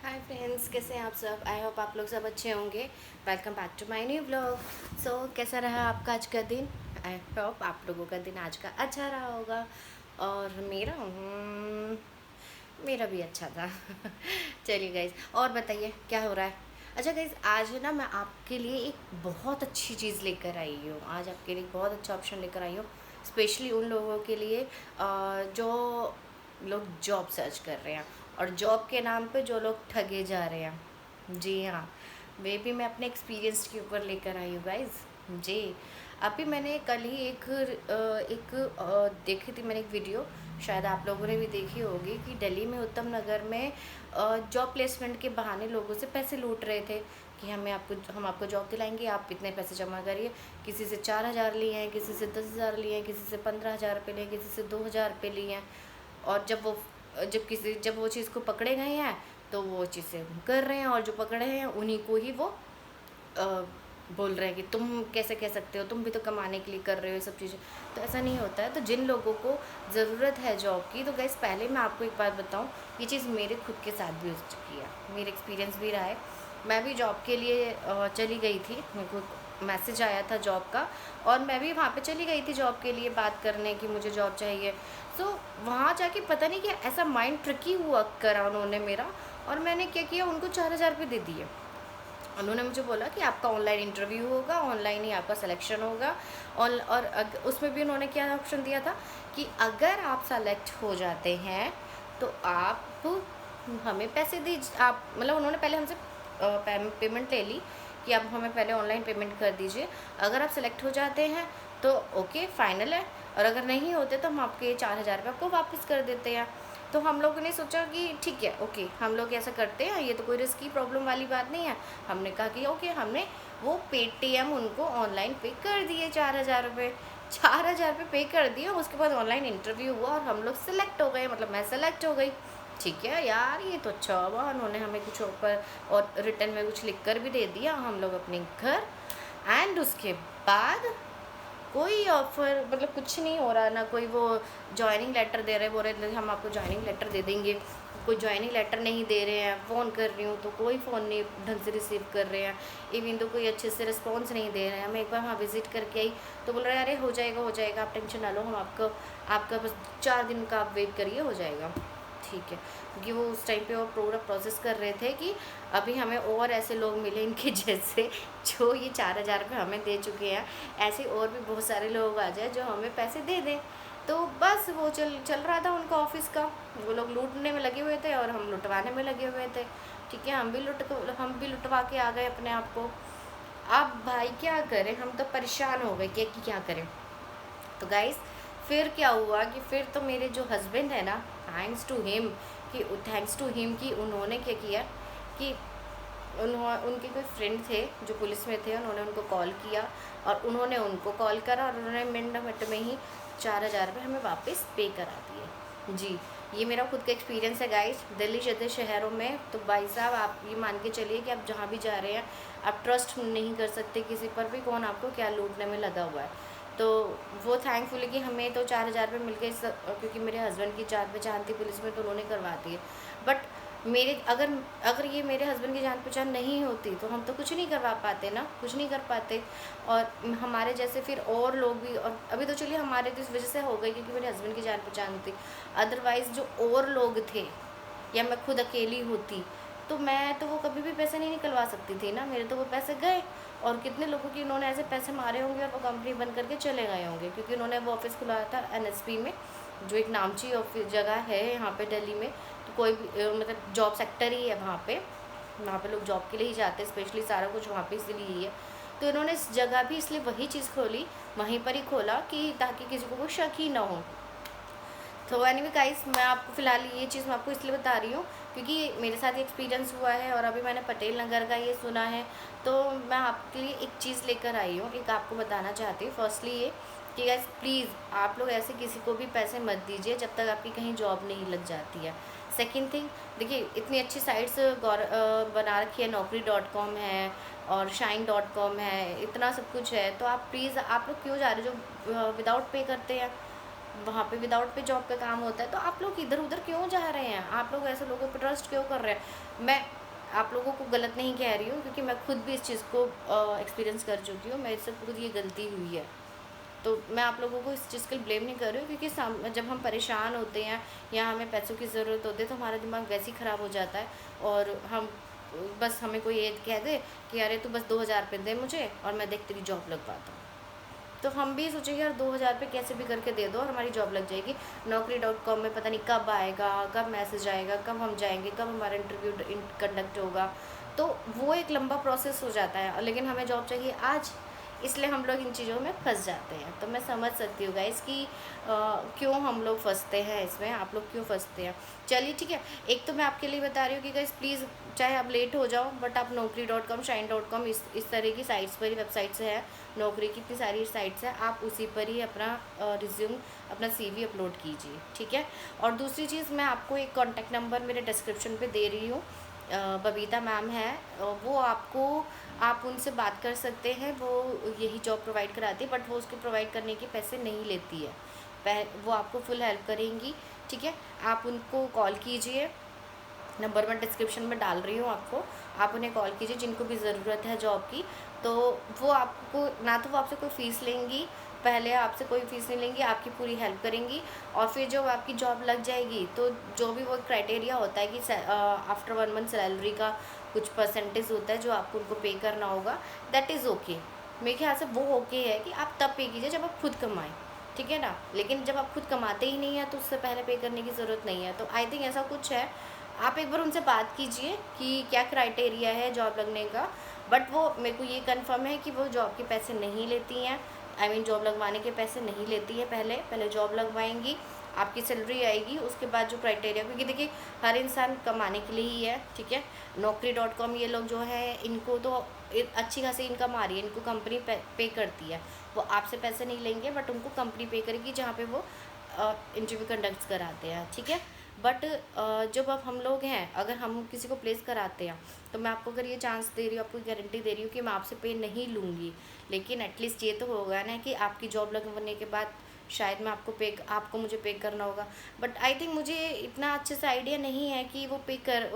Hi friends, कैसे हैं आप सब। आई होप आप लोग सब अच्छे होंगे। Welcome back to my new blog. So कैसा रहा आपका आज का दिन। आई होप आप लोगों का दिन आज का अच्छा रहा होगा। और मेरा भी अच्छा था। चलिए गाइज, और बताइए क्या हो रहा है। अच्छा गाइज, आज ना मैं आपके लिए एक बहुत अच्छी चीज़ लेकर आई हूँ। आज आपके लिए एक बहुत अच्छा ऑप्शन लेकर आई हूँ, स्पेशली उन लोगों के लिए जो लोग जॉब सर्च कर रहे हैं और जॉब के नाम पे जो लोग ठगे जा रहे हैं। जी हाँ, वे भी मैं अपने एक्सपीरियंस के ऊपर लेकर आई हूँ गाइज। जी, अभी मैंने कल ही देखी थी मैंने एक वीडियो, शायद आप लोगों ने भी देखी होगी, कि दिल्ली में उत्तम नगर में जॉब प्लेसमेंट के बहाने लोगों से पैसे लूट रहे थे कि हम आपको जॉब दिलाएंगे, आप इतने पैसे जमा करिए। किसी से 4,000 लिए हैं, किसी से 10,000 लिए हैं, किसी से 15,000 रुपये लिए हैं, किसी से 2,000 रुपये लिए हैं। और जब वो चीज़ को पकड़े गए हैं तो वो चीज़ें कर रहे हैं, और जो पकड़े हैं उन्हीं को ही वो अ, बोल रहे हैं कि तुम कैसे कह सकते हो, तुम भी तो कमाने के लिए कर रहे हो ये सब चीज़ें। तो ऐसा नहीं होता है। तो जिन लोगों को ज़रूरत है जॉब की, तो गैस पहले मैं आपको एक बात बताऊं, ये चीज़ मेरे खुद के साथ भी हो चुकी है, मेरे एक्सपीरियंस भी रहा है। मैं भी जॉब के लिए चली गई थी, मेरे को मैसेज आया था जॉब का, और मैं भी वहाँ पे चली गई थी जॉब के लिए बात करने की मुझे जॉब चाहिए। तो वहाँ जाके पता नहीं क्या ऐसा माइंड ट्रिकी हुआ करा उन्होंने मेरा, और मैंने क्या किया, उनको 4,000 रुपये दे दिए। उन्होंने मुझे बोला कि आपका ऑनलाइन इंटरव्यू होगा, ऑनलाइन ही आपका सिलेक्शन होगा। और उसमें भी उन्होंने क्या ऑप्शन दिया था कि अगर आप सेलेक्ट हो जाते हैं तो आप हमें पैसे दीजिए। आप मतलब उन्होंने पहले हमसे पेमेंट ले ली कि आप हमें पहले ऑनलाइन पेमेंट कर दीजिए। अगर आप सेलेक्ट हो जाते हैं तो ओके, फाइनल है, और अगर नहीं होते तो हम आपके 4,000 रुपये आपको वापस कर देते हैं। तो हम लोगों ने सोचा कि ठीक है, ओके, हम लोग ऐसा करते हैं, ये तो कोई रिस्की प्रॉब्लम वाली बात नहीं है। हमने कहा कि ओके, हमने वो पेटीएम उनको ऑनलाइन पे कर दिए 4,000 रुपये। 4,000 रुपये पे कर दिए, उसके बाद ऑनलाइन इंटरव्यू हुआ और हम लोग सेलेक्ट हो गए, मतलब मैं सेलेक्ट हो गई। ठीक है यार, ये तो अच्छा हुआ। उन्होंने हमें कुछ ऊपर और रिटर्न में कुछ लिख कर भी दे दिया, हम लोग अपने घर। एंड उसके बाद कोई ऑफर मतलब कुछ नहीं हो रहा, ना कोई वो जॉइनिंग लेटर दे रहे, बोल रहे थे हम आपको जॉइनिंग लेटर दे देंगे। कोई जॉइनिंग लेटर नहीं दे रहे हैं। फ़ोन कर रही हूँ तो कोई फ़ोन नहीं ढंग से रिसीव कर रहे हैं। इवन तो कोई अच्छे से रिस्पॉन्स नहीं दे रहे हैं। मैं एक बार वहाँ विज़िट करके आई तो बोल रहे हैं अरे हो जाएगा हो जाएगा, आप टेंशन ना लो, हम आपका बस 4 दिन का आप वेट करिए, हो जाएगा। ठीक है, क्योंकि वो उस टाइम पे वो पूरा प्रोसेस कर रहे थे कि अभी हमें और ऐसे लोग मिले इनके जैसे, जो ये 4,000 रुपये हमें दे चुके हैं। ऐसे और भी बहुत सारे लोग आ जाए जो हमें पैसे दे दें। तो बस वो चल चल रहा था उनका ऑफिस का। वो लोग लूटने में लगे हुए थे और हम लुटवाने में लगे हुए थे। ठीक है, हम भी लुटवा के आ गए अपने आप को। अब भाई क्या करें, हम तो परेशान हो गए कि क्या करें। तो गाइस, फिर क्या हुआ कि फिर तो मेरे जो हस्बैंड है ना, थैंक्स टू हिम कि उन्होंने क्या किया कि उनके कोई फ्रेंड थे जो पुलिस में थे, उन्होंने उनको कॉल किया और उन्होंने उनको कॉल करा और उन्होंने मिनट में ही 4,000 रुपये हमें वापस पे करा दिए। जी, ये मेरा खुद का एक्सपीरियंस है गाइस। दिल्ली जैसे शहरों में तो भाई साहब आप ये मान के चलिए कि आप जहाँ भी जा रहे हैं आप ट्रस्ट नहीं कर सकते किसी पर भी, कौन आपको क्या लूटने में लगा हुआ है। तो वो थैंकफुल है कि हमें तो 4,000 रुपये मिल गए, क्योंकि मेरे हस्बैंड की जान पहचान थी पुलिस में तो उन्होंने करवा दिए। बट मेरे अगर अगर ये मेरे हस्बैंड की जान पहचान नहीं होती तो हम तो कुछ नहीं करवा पाते ना, कुछ नहीं कर पाते। और हमारे जैसे फिर और लोग भी, और अभी तो चलिए हमारे तो इस वजह से हो गई क्योंकि मेरे हस्बैंड की जान पहचान थी। अदरवाइज़ जो और लोग थे या मैं खुद अकेली होती तो मैं तो वो कभी भी पैसे नहीं निकलवा सकती थी ना, मेरे तो वो पैसे गए। और कितने लोगों की उन्होंने ऐसे पैसे मारे होंगे और वो कंपनी बंद करके चले गए होंगे, क्योंकि उन्होंने वो ऑफिस खुलाया था एनएसपी में, जो एक नामची ऑफिस जगह है यहाँ पे दिल्ली में। तो कोई भी मतलब जॉब सेक्टर ही है वहाँ पे लोग जॉब के लिए ही जाते हैं, स्पेशली सारा कुछ वहाँ पे इसलिए ही है। तो इन्होंने इस जगह भी इसलिए वही चीज़ खोली, वहीं पर ही खोला कि ताकि किसी को कोई शक ही ना हो। तो एनीवे गाइस, मैं आपको फ़िलहाल ये चीज़ मैं आपको इसलिए बता रही हूँ क्योंकि मेरे साथ एक्सपीरियंस हुआ है और अभी मैंने पटेल नगर का ये सुना है। तो मैं आपके लिए एक चीज़ लेकर आई हूँ, एक आपको बताना चाहती हूँ। फर्स्टली ये कि गाइस प्लीज़ आप लोग ऐसे किसी को भी पैसे मत दीजिए जब तक आपकी कहीं जॉब नहीं लग जाती है। सेकेंड थिंग, देखिए इतनी अच्छी साइट्स बना रखी है, naukri.com है और shine.com है, इतना सब कुछ है। तो आप प्लीज़, आप लोग क्यों जा रहे हो जो विदाउट पे करते हैं। वहाँ पे विदाउट पे जॉब का काम होता है। तो आप लोग इधर उधर क्यों जा रहे हैं, आप लोग ऐसे लोगों पर ट्रस्ट क्यों कर रहे हैं। मैं आप लोगों को गलत नहीं कह रही हूँ, क्योंकि मैं खुद भी इस चीज़ को एक्सपीरियंस कर चुकी हूँ, मेरे से खुद ये गलती हुई है। तो मैं आप लोगों को इस चीज़ के लिए ब्लेम नहीं कर रही हूँ, क्योंकि जब हम परेशान होते हैं या हमें पैसों की ज़रूरत होती है तो हमारा दिमाग वैसे ही ख़राब हो जाता है, और हम बस हमें कोई ये कह दे कि अरे तू बस 2,000 रुपये दे मुझे और मैं देख तेरी जॉब लगवाता हूँ। तो हम भी सोचेंगे यार 2,000 रुपये कैसे भी करके दे दो और हमारी जॉब लग जाएगी। Naukri.com में पता नहीं कब आएगा, कब मैसेज आएगा, कब हम जाएंगे, कब हमारा इंटरव्यू कंडक्ट होगा। तो वो एक लंबा प्रोसेस हो जाता है, लेकिन हमें जॉब चाहिए आज, इसलिए हम लोग इन चीज़ों में फंस जाते हैं। तो मैं समझ सकती हूँ गाइस कि क्यों हम लोग फंसते हैं इसमें, आप लोग क्यों फंसते हैं। चलिए ठीक है, एक तो मैं आपके लिए बता रही हूँ कि गाइस प्लीज़, चाहे आप लेट हो जाओ बट आप Naukri.com, Shine.com इस तरह की साइट्स पर ही, वेबसाइट से है, नौकरी की इतनी सारी साइट्स हैं, आप उसी पर ही अपना रिज्यूम, अपना CV अपलोड कीजिए, ठीक है। और दूसरी चीज़, मैं आपको एक कॉन्टैक्ट नंबर मेरे डिस्क्रिप्शन पे दे रही हूँ, बबीता मैम है, वो आपको, आप उनसे बात कर सकते हैं, वो यही जॉब प्रोवाइड कराती है, बट वो उसके प्रोवाइड करने के पैसे नहीं लेती है, वो आपको फुल हेल्प करेंगी, ठीक है। आप उनको कॉल कीजिए, नंबर मैं डिस्क्रिप्शन में डाल रही हूँ आपको, आप उन्हें कॉल कीजिए जिनको भी ज़रूरत है जॉब की। तो वो आपको, ना तो वो आपसे कोई फ़ीस लेंगी, पहले आपसे कोई फ़ीस नहीं लेंगी, आपकी पूरी हेल्प करेंगी, और फिर जब आपकी जॉब लग जाएगी तो जो भी वो क्राइटेरिया होता है कि आफ्टर 1 मंथ सैलरी का कुछ परसेंटेज होता है जो आपको उनको पे करना होगा, दैट इज़ ओके। मेरे ख्याल से वो ओके है कि आप तब पे कीजिए जब आप खुद कमाएँ, ठीक है ना। लेकिन जब आप खुद कमाते ही नहीं हैं तो उससे पहले पे करने की ज़रूरत नहीं है। तो आई थिंक ऐसा कुछ है, आप एक बार उनसे बात कीजिए कि क्या क्राइटेरिया है जॉब लगने का। बट वो, मेरे को ये कंफर्म है कि वो जॉब के पैसे नहीं लेती हैं, आई मीन जॉब लगवाने के पैसे नहीं लेती है, पहले जॉब लगवाएंगी, आपकी सैलरी आएगी, उसके बाद जो क्राइटेरिया, क्योंकि देखिए हर इंसान कमाने के लिए ही है, ठीक है। Naukri.com ये लोग जो है, इनको तो अच्छी खासी इनकम आ रही है, इनको कंपनी पे करती है, वो आपसे पैसे नहीं लेंगे, बट उनको कंपनी पे करेगी जहाँ पे वो इंटरव्यू कंडक्ट कराते हैं, ठीक है। बट जब अब हम लोग हैं, अगर हम किसी को प्लेस कराते हैं, तो मैं आपको अगर ये चांस दे रही हूँ, आपको गारंटी दे रही हूँ कि मैं आपसे पे नहीं लूँगी, लेकिन एटलीस्ट ये तो होगा ना कि आपकी जॉब लगवाने के बाद शायद मैं आपको मुझे पे करना होगा। बट आई थिंक मुझे इतना अच्छे से आइडिया नहीं है कि वो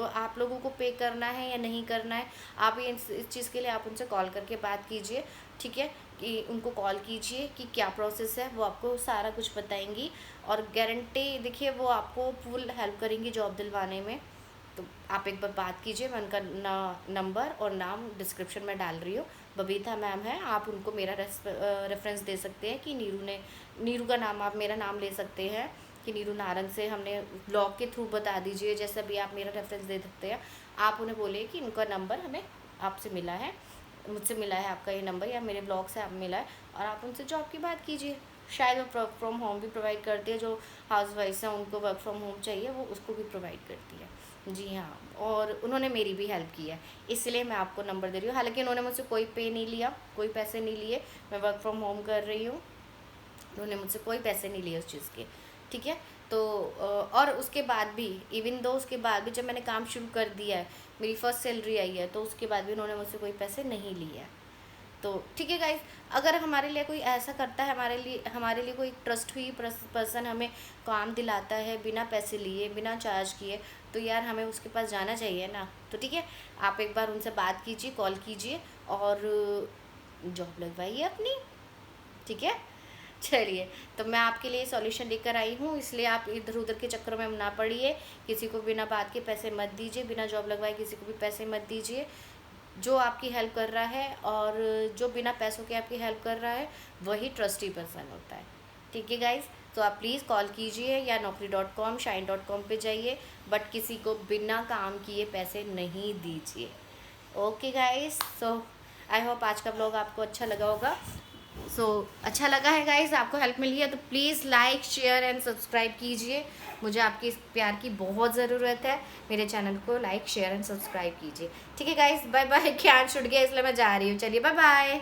आप लोगों को पे करना है या नहीं करना है। आप इस चीज़ के लिए आप उनसे कॉल करके बात कीजिए, ठीक है, कि उनको कॉल कीजिए कि क्या प्रोसेस है, वो आपको सारा कुछ बताएंगी, और गारंटी देखिए वो आपको फुल हेल्प करेंगी जॉब दिलवाने में। तो आप एक बार बात कीजिए, मैं उनका नंबर और नाम डिस्क्रिप्शन में डाल रही हूँ, बबीता मैम है, आप उनको मेरा रेफरेंस दे सकते हैं कि नीरू का नाम, आप मेरा नाम ले सकते हैं कि नीरू नारंग से हमने ब्लॉग के थ्रू बता दीजिए, जैसे भी आप मेरा रेफरेंस दे सकते हैं। आप उन्हें बोलिए कि उनका नंबर हमें आपसे मिला है, मुझसे मिला है आपका ये नंबर, या मेरे ब्लॉग से आप मिला है, और आप उनसे जॉब की बात कीजिए। शायद वो वर्क फ्रॉम होम भी प्रोवाइड करती है, जो हाउस वाइफ्स हैं उनको वर्क फ्रॉम होम चाहिए, वो उसको भी प्रोवाइड करती है। जी हाँ, और उन्होंने मेरी भी हेल्प की है, इसलिए मैं आपको नंबर दे रही हूँ। हालांकि उन्होंने मुझसे कोई पे नहीं लिया, कोई पैसे नहीं लिए, मैं वर्क फ्रॉम होम कर रही हूँ, उन्होंने मुझसे कोई पैसे नहीं लिए उस चीज़ के, ठीक है। तो और उसके बाद भी, इवन दो उसके बाद भी जब मैंने काम शुरू कर दिया है, मेरी फर्स्ट सैलरी आई है, तो उसके बाद भी उन्होंने मुझसे कोई पैसे नहीं लिए हैं। तो ठीक है गाइस, अगर हमारे लिए कोई ऐसा करता है, हमारे लिए कोई ट्रस्ट हुई पर्सन हमें काम दिलाता है बिना पैसे लिए, बिना चार्ज किए, तो यार हमें उसके पास जाना चाहिए ना। तो ठीक है, आप एक बार उनसे बात कीजिए, कॉल कीजिए, और जॉब लगवाइए अपनी, ठीक है। चलिए, तो मैं आपके लिए सॉल्यूशन लेकर आई हूँ, इसलिए आप इधर उधर के चक्करों में ना पड़िए, किसी को बिना बात के पैसे मत दीजिए, बिना जॉब लगवाए किसी को भी पैसे मत दीजिए। जो आपकी हेल्प कर रहा है और जो बिना पैसों के आपकी हेल्प कर रहा है, वही ट्रस्टी पर्सन होता है, ठीक है गाइज। तो आप प्लीज़ कॉल कीजिए या Naukri.com, Shine.com पे जाइए, बट किसी को बिना काम किए पैसे नहीं दीजिए। Okay guys, so I hope आज का ब्लॉग आपको अच्छा लगा होगा। अच्छा लगा है गाइज, आपको हेल्प मिली है, तो please like, share and subscribe कीजिए। मुझे आपकी इस प्यार की बहुत ज़रूरत है, मेरे चैनल को लाइक, शेयर एंड सब्सक्राइब कीजिए, ठीक है गाइज। बाय बाय, ज्ञान छूट गया इसलिए मैं जा रही हूँ, चलिए बाय बाय।